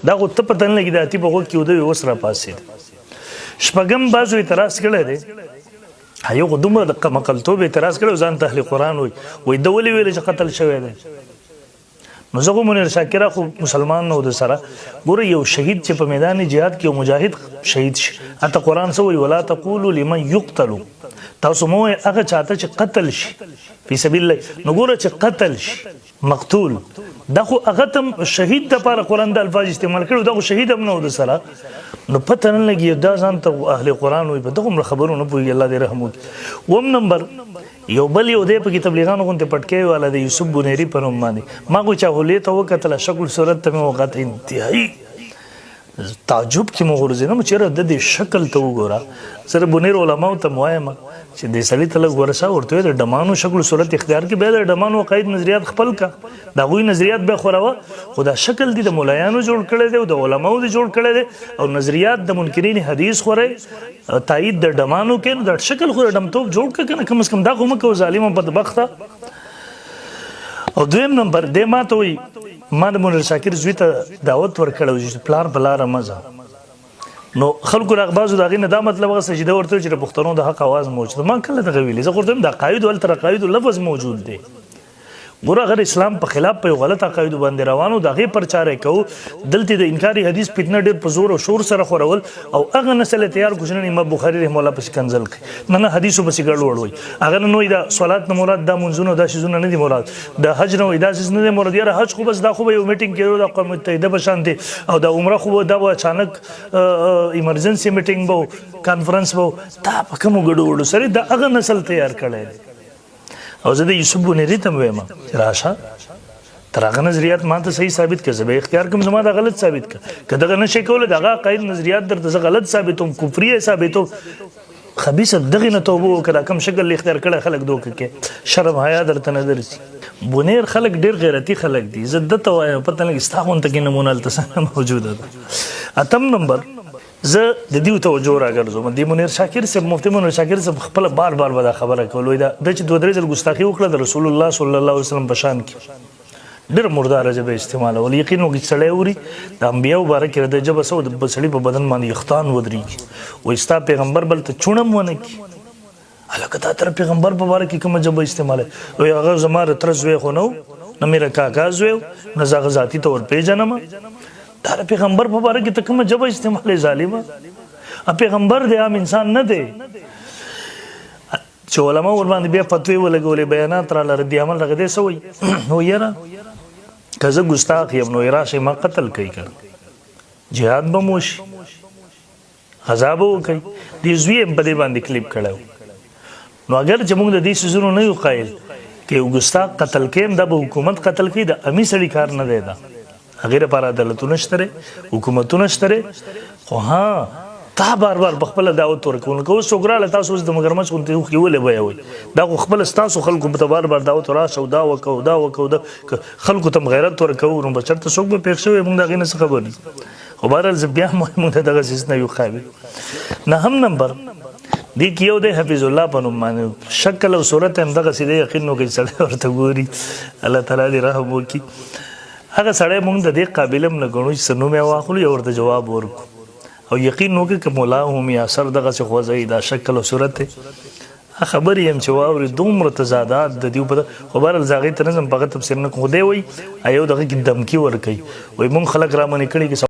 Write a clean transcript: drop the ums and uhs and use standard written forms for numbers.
دا خو ته پته نه لګي د اتي په غوږ کې ودوي اوس را پاسېد. شپږم بعضو اعتراض کړی دی یو خو دومره د مقلتوب اعتراض کړی ځان ته اهل قرآن وایي ده ولې ویلې چې قتل شوی دی. نو زه خو منیر شاکره خو مسلمان نه و د سره ګوره یو شهید چې په میدان جهاد کې یو مجاهد شهید شي هلته قرآن څه وایي ولا تقولوا لمن یقتلو تاسو مو وایئ هغه چاته چې قتل شي فی سبیل الله. نو ګوره چې قتل شي مقتول دا خو هغه ته شهید دپاره قرآن د الفاظ استعمال کړي دا خو شهید هم نه و د سره. نو پته نه لګي دا ځان ته اهل قرآن وایي په دغومره خبرو نه پوهېږي الله دې رحم وکړي. اووم نمبر یو بل یو دی پکې تبلیغانو غوندې پټکی والا دی یوسف بنیري په نوم باندې ما خو چاهولې ته وکتله شکل صورت ته مې وکته انتهایي تعجب کې مې غورځېدم نو چېرې د دې شکل ته وګوره زه د بنیر علماو ته م وایم چې دې سړي ته لږ ورسه ورته وایي د ډمانو شکل صورت اختیار کړي بیا د ډمانو عقاید نظریات خپل کا د هغوی نظریات بیا خوروه خو دا شکل دی د ملایانو جوړ کړی دی او د علماو دی جوړ کړی دی او نظریات د منکرین حدیث خوری تایید د ډمانو کې نو دا شکل خو د ډمتوب جوړ کړه که نه کم از کم دا خو مه کوه ظالمه بدبخته. او دویم نمبر دی ما ته وایي ما د منیر شاکر زوی ته دعوت ورکړی و چې پلار په لاره مه ځه. نو خلکو د بعضو د هغې نه دا مطلب هغه سجده ورته چې د پښتنو د حق اواز موجود ما کله دغه ویلې زه خو ورته وایم د عقایدو هلته د عقایدو لفظ موجود دی ګوره اگر اسلام په خلاف په یو غلط عقایدو باندې روانو د هغې پرچار یې کوو دلته د انکاري حدیث فتنه ډېر په زور او شور سره خورول او هغه نسل یې تیار کړو چې نن امام بخاري رحمه الله پسې کنځل کوي نه حدیثو پسې ګډوډ وایي هغه نن وایي دا صلات نه مراد دا منځونه دا شیزونه نه دي مراد د حج نه وایي دا څیز نه دی مراد یاره حج خو بس دا خو به یو میټینګ کېدو د اقوام متحده په شان دی او دا عمره خو دا به اچانک ایمرجنسي میټینګ به و کانفرنس به و دا په کومو ګډوډو سره د هغه نسل تیار کړی دی. او زه د یوسف بنیري ته م وایم چې راشه تر هغه نظریات ما ته صحیح ثابت کړه زه به اختیار کوم زما دا غلط ثابت کړه که دغه نشئ کولی د هغه عقاید نظریات درته زه غلط ثابتوم کفري یې ثابتوم خبیثه دغې نه توبه وکړه کوم شکل اختیار کړی خلک دوکه کې شرم حیا درته نه درځي. بنیر خلک ډېر غیرتي خلک دي زه ده ته وایم پته نه لګي ستا غونته کې نمونه هلته څنګه موجوده ده. اتم نمبر زه د دې توجه راګرځوم د منیر شاکر صاحب مفتي منیر شاکر صاحب خپله بار بار به دا خبره کول وایي دا چې دوه درې ځل ګستاخي وکړه د رسول الله صلی الله علیه وسلم په شان کې ډېر مرداره ژبه استعمالول یقین وکړي چې سړی اوري د انبیاو باره کې د ژبه څه د سړي په بدن باندې یخطان ودرېږي وایي ستا پیغمبر بل ته چوڼم ونه کړي هلکه تا تر پیغمبر په باره کې کومه ژبه استعمالوي وایي هغه زما د تره زوی خو نه و نه مې د کاکا زوی و نه زه هغه ذاتي ته ورپېژنم دا د پیغمبر په باره کې ته کومه ژبه استعمالوي ظالمه پیغمبر دی عام انسان نه دی چې علما ورباندې بیا فتوی ولګولې بیانات راله رد عمل هغه دی څه وایي نو یاره که زه ګستاخ یم نو راشئ ما قتل کوي که جهاد به مو وشي غذا به وکوي دې زوی یې په دې باندې کلیپ کړی نو اگر چې موږ د دې څیزونو نه یو قایل که یو ګستاخ قتل کویم دا به حکومت قتل کوي د امي سړي کار نه دی دا هغې لپاره عدالتونه شته دی حکومتونه شته دی خو ها تا بار بار په خپله دعوت ورکول که اوس څوک راله تاسو اوس د مګرمچ غوندې اوښکې ولې بیوئ دا خو خپله ستاسو خلکو ته بار بار دعوت راشه او دا وکړو دا وکړو که خلکو ته م غیرت ورکوو نو به چېرته څوک به پېښ شوی موږ د هغې نه څه خبر دي خو بهرحال زه بیا هم وایم موږ ته دغه څیز نه یو قابل. نهم نمبر دې کې یو دی حفیظ الله په نوم باندې شکل او صورت هم دغسې دی یقین نو کوي سړی ورته ګوري الله تعالی دې رحم وکړي هغه سړی موږ د دې قابل هم نه ګڼو چې څه نوم یې واخلو یا ورته جواب ورکړو او یقین وکړي که ملا هم یا سر دغسې خوځوي دا شکل او صورت دی خبرې یم چې واوري دومره تضادات د دې په خو بهرحال زه هغې ته نه ځم په هغه تفسیر نه کوم خو دی وایي یو دغه کې دمکي ورکوي وایي موږ خلک رامنې کړي